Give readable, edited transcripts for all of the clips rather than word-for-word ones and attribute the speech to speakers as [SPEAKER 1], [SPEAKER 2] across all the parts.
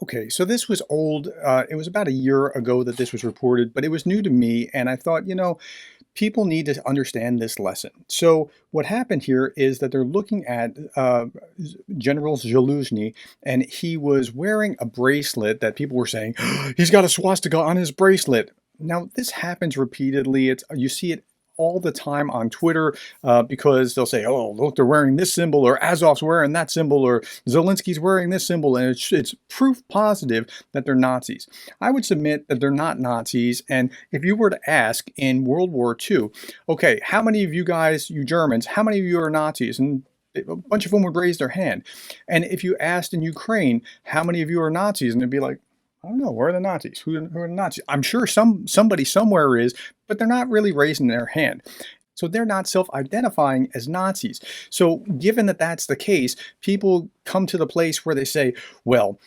[SPEAKER 1] Okay, so this was old. It was about a year ago that this was reported, but it was new to me. And I thought, people need to understand this lesson. So what happened here is that they're looking at General Zaluzhny, and he was wearing a bracelet that people were saying, he's got a swastika on his bracelet. Now, this happens repeatedly. You see it all the time on Twitter because they'll say, oh, look, they're wearing this symbol, or Azov's wearing that symbol, or Zelensky's wearing this symbol, and it's proof positive that they're Nazis. I would submit that they're not Nazis, and if you were to ask in World War II, okay, how many of you guys, you Germans, how many of you are Nazis? And a bunch of them would raise their hand. And if you asked in Ukraine, how many of you are Nazis? And they'd be like, I don't know, where are the Nazis? Who are the Nazis? I'm sure somebody somewhere is, but they're not really raising their hand. So they're not self-identifying as Nazis. So given that that's the case, people come to the place where they say, well,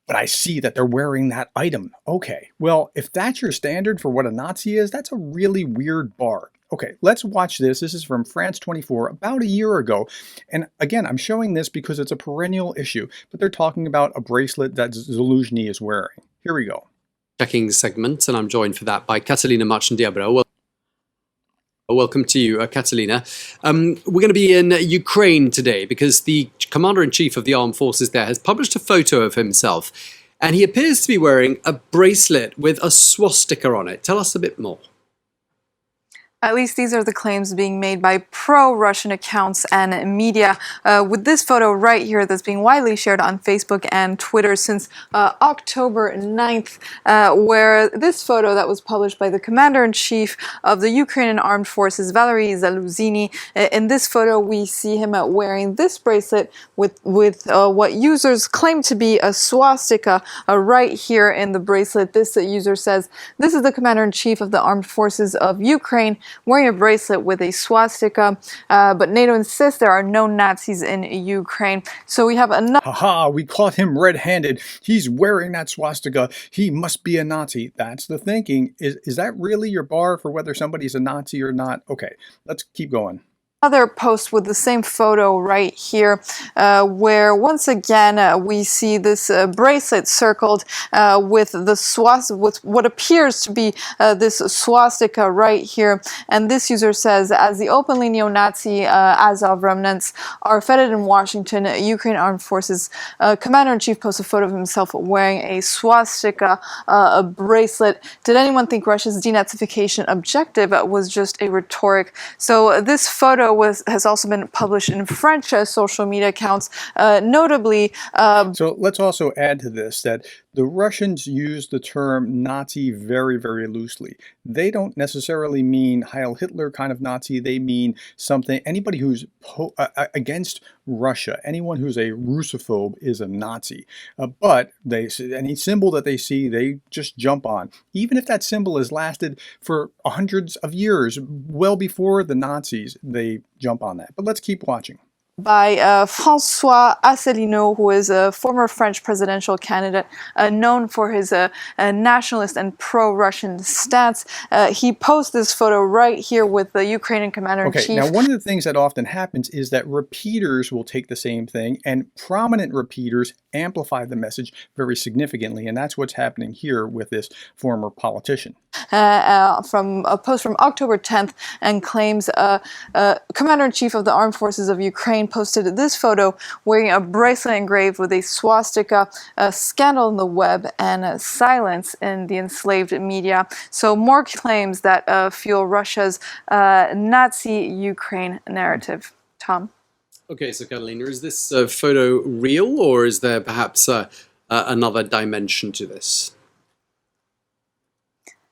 [SPEAKER 1] but I see that they're wearing that item. Okay, well, if that's your standard for what a Nazi is, that's a really weird bar. Okay, let's watch this. This is from France 24, about a year ago. And again, I'm showing this because it's a perennial issue, but they're talking about a bracelet that Zaluzhny is wearing. Here we go.
[SPEAKER 2] Checking segment, and I'm joined for that by Catalina Marchandiabro. Well, welcome to you, Catalina. We're going to be in Ukraine today because the Commander-in-Chief of the Armed Forces there has published a photo of himself, and he appears to be wearing a bracelet with a swastika on it. Tell us a bit more.
[SPEAKER 3] At least these are the claims being made by pro-Russian accounts and media. With this photo right here that's being widely shared on Facebook and Twitter since October 9th, where this photo that was published by the Commander-in-Chief of the Ukrainian Armed Forces, Valery Zaluzhny. In this photo, we see him wearing this bracelet with what users claim to be a swastika right here in the bracelet. This user says, this is the Commander-in-Chief of the Armed Forces of Ukraine, wearing a bracelet with a swastika, but NATO insists there are no Nazis in Ukraine. So we have another...
[SPEAKER 1] Haha, we caught him red-handed. He's wearing that swastika. He must be a Nazi. That's the thinking. Is that really your bar for whether somebody's a Nazi or not? Okay, let's keep going.
[SPEAKER 3] Another post with the same photo right here, where once again we see this bracelet circled with with what appears to be this swastika right here. And this user says, as the openly neo-Nazi Azov remnants are feted in Washington, Ukraine Armed Forces Commander-in-Chief posts a photo of himself wearing a swastika bracelet. Did anyone think Russia's denazification objective was just a rhetoric? So this photo has also been published in French social media accounts, notably...
[SPEAKER 1] So let's also add to this that the Russians use the term Nazi very, very loosely. They don't necessarily mean Heil Hitler kind of Nazi. They mean something, anybody who's against Russia, anyone who's a Russophobe is a Nazi. But any symbol that they see, they just jump on. Even if that symbol has lasted for hundreds of years, well before the Nazis, they jump on that. But let's keep watching.
[SPEAKER 3] By François Asselineau, who is a former French presidential candidate known for his nationalist and pro-Russian stance. He posts this photo right here with the Ukrainian commander-in-chief.
[SPEAKER 1] Okay, now one of the things that often happens is that repeaters will take the same thing, and prominent repeaters amplify the message very significantly, and that's what's happening here with this former politician.
[SPEAKER 3] From a post from October 10th, and claims Commander-in-Chief of the Armed Forces of Ukraine posted this photo wearing a bracelet engraved with a swastika, scandal in the web, and silence in the enslaved media. So more claims that fuel Russia's Nazi Ukraine narrative. Tom?
[SPEAKER 2] Okay, so Catalina, is this photo real, or is there perhaps another dimension to this?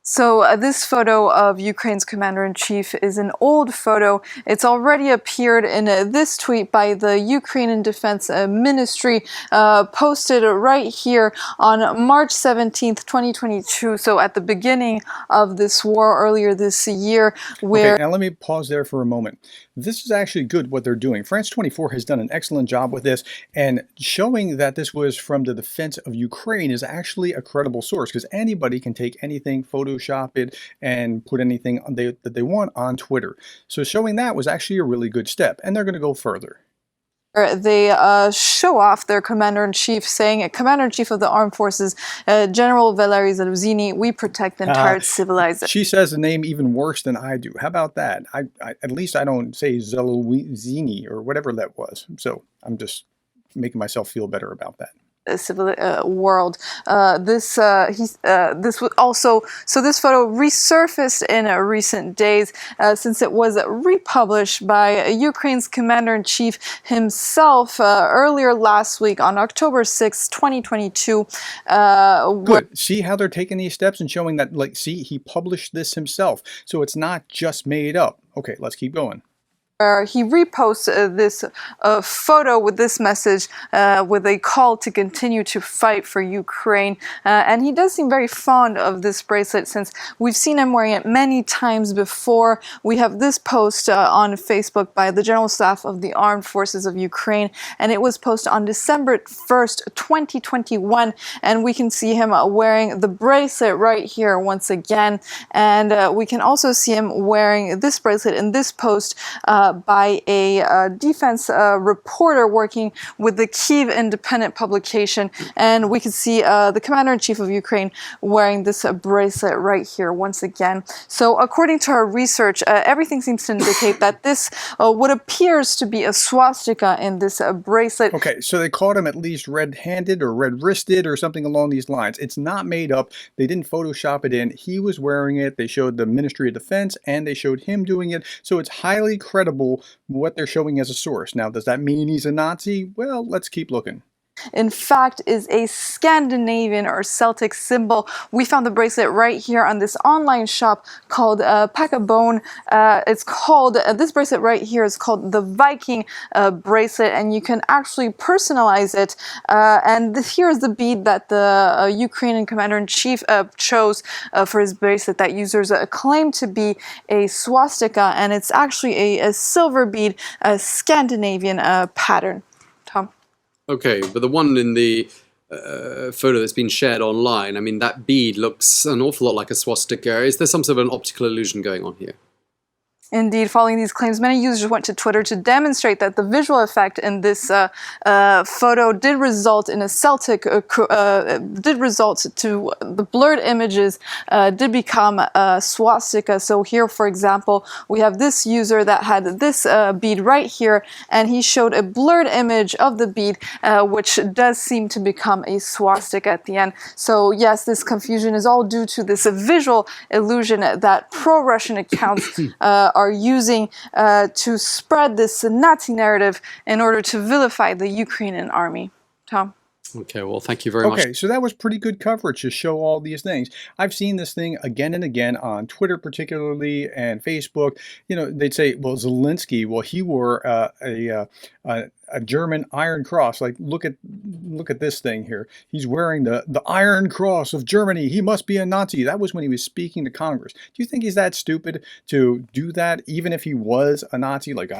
[SPEAKER 3] So this photo of Ukraine's commander-in-chief is an old photo. It's already appeared in this tweet by the Ukrainian Defense Ministry, posted right here on March 17th, 2022. So at the beginning of this war earlier this year, where...
[SPEAKER 1] Okay, now let me pause there for a moment. This is actually good what they're doing. France 24 has done an excellent job with this, and showing that this was from the defense of Ukraine is actually a credible source, because anybody can take anything, Photoshop it, and put anything that they want on Twitter. So showing that was actually a really good step, and they're going to go further.
[SPEAKER 3] They show off their commander-in-chief, saying, Commander-in-Chief of the Armed Forces, General Valery Zaluzhny, we protect the entire civilization.
[SPEAKER 1] She says the name even worse than I do. How about that? At least I don't say Zaluzhny or whatever that was. So I'm just making myself feel better about that.
[SPEAKER 3] Civil world. This was also, so this photo resurfaced in recent days since it was republished by Ukraine's commander-in-chief himself earlier last week on October 6, 2022.
[SPEAKER 1] Good. See how they're taking these steps and showing that, like, see, he published this himself. So it's not just made up. Okay, let's keep going.
[SPEAKER 3] Where he reposts this photo with this message with a call to continue to fight for Ukraine. And he does seem very fond of this bracelet since we've seen him wearing it many times before. We have this post on Facebook by the General Staff of the Armed Forces of Ukraine, and it was posted on December 1st, 2021. And we can see him wearing the bracelet right here once again. And we can also see him wearing this bracelet in this post by a defense reporter working with the Kyiv Independent publication. And we can see the commander-in-chief of Ukraine wearing this bracelet right here once again. So according to our research, everything seems to indicate that this what appears to be a swastika in this bracelet.
[SPEAKER 1] Okay, so they caught him at least red-handed or red-wristed or something along these lines. It's not made up. They didn't Photoshop it in. He was wearing it. They showed the Ministry of Defense and they showed him doing it. So it's highly credible what they're showing as a source. Now, does that mean he's a Nazi? Well, let's keep looking.
[SPEAKER 3] In fact, is a Scandinavian or Celtic symbol. We found the bracelet right here on this online shop called Packabone. It's called, this bracelet right here is called the Viking bracelet, and you can actually personalize it. And here's the bead that the Ukrainian commander-in-chief chose for his bracelet that users claim to be a swastika, and it's actually a silver bead, a Scandinavian pattern. Tom?
[SPEAKER 2] Okay, but the one in the photo that's been shared online, I mean, that bead looks an awful lot like a swastika. Is there some sort of an optical illusion going on here?
[SPEAKER 3] Indeed, following these claims, many users went to Twitter to demonstrate that the visual effect in this photo did result in a Celtic, did result to the blurred images did become a swastika. So here, for example, we have this user that had this bead right here, and he showed a blurred image of the bead, which does seem to become a swastika at the end. So yes, this confusion is all due to this visual illusion that pro-Russian accounts are using to spread this Nazi narrative in order to vilify the Ukrainian army. Tom?
[SPEAKER 2] Okay, well, thank you very much.
[SPEAKER 1] Okay, so that was pretty good coverage to show all these things. I've seen this thing again and again on Twitter particularly and Facebook. You know, they'd say, well, Zelensky, well, he wore a German Iron Cross. Like, look at this thing here. He's wearing the Iron Cross of Germany. He must be a Nazi. That was when he was speaking to Congress. Do you think he's that stupid to do that, even if he was a Nazi? Like,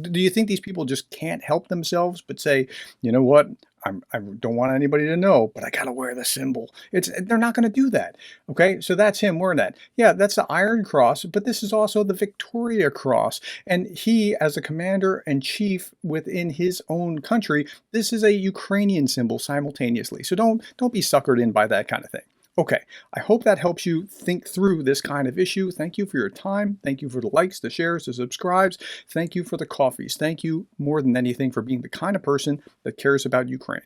[SPEAKER 1] do you think these people just can't help themselves but say, you know what? I don't want anybody to know, but I gotta wear the symbol. They're not gonna do that. Okay, so that's him wearing that. Yeah, that's the Iron Cross, but this is also the Victoria Cross. And he, as a commander-in-chief within his own country, this is a Ukrainian symbol simultaneously. So don't be suckered in by that kind of thing. Okay, I hope that helps you think through this kind of issue. Thank you for your time. Thank you for the likes, the shares, the subscribes. Thank you for the coffees. Thank you more than anything for being the kind of person that cares about Ukraine.